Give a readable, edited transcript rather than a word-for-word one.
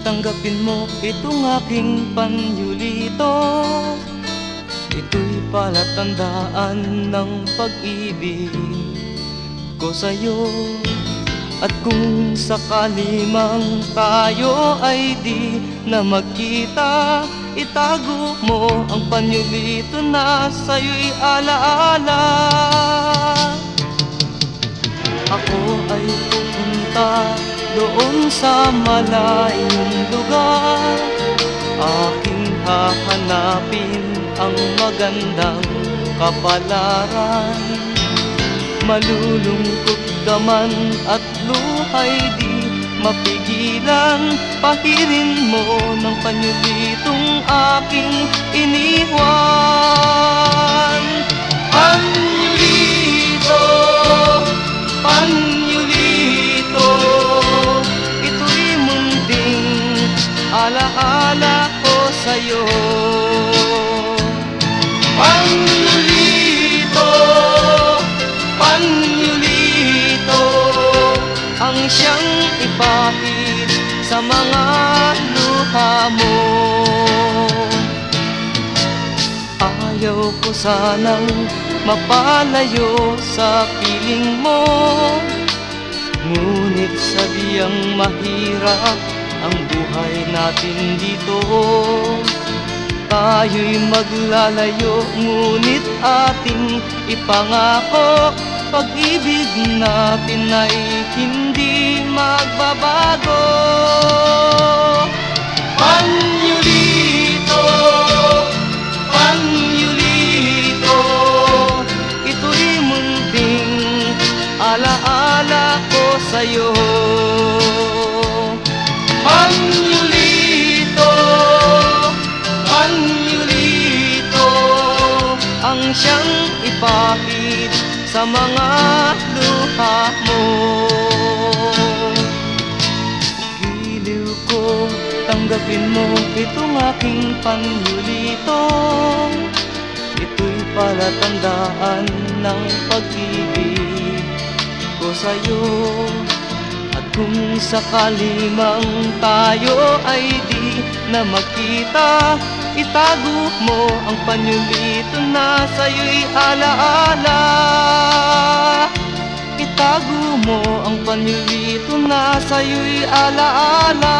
tanggapin mo itong aking panyulito. Ito'y palatandaan ng pag-ibig ko sa'yo. At kung sakali mang tayo ay di na magkita, itago mo ang panyulito na sa'yo'y alaala. Ako ay pupunta doon sa malayong lugar. Aking hahanapin ang magandang kapalaran. Malulungkot ka man at luhay di mapigilan, pahirin mo ng panyulitong aking iniwan. Panyulito, panyulito, ito'y munting alaala ko sa'yo. Panyulito, panyulito, ang siyang ipahid sa mga luha mo. Ayaw ko sanang mapalayo sa piling mo, ngunit sadyang mahirap ang buhay natin dito. Tayo'y maglalayo, ngunit ating ipangako, pag-ibig natin ay hindi magbabago. Panyulito, panyulito, ito'y munting alaala ko sa'yo. Panyulito, panyulito, ang siyang ipahid sa mga luha mo. Giliw ko, tanggapin mo itong aking panyulito. Ito'y palatandaan ng pag-ibig ko sa'yo. At kung sakali mang tayo ay di na magkita, itago mo ang panyulito na sa'yo'y alaala. Itago mo ang panyulito na sa'yo'y alaala.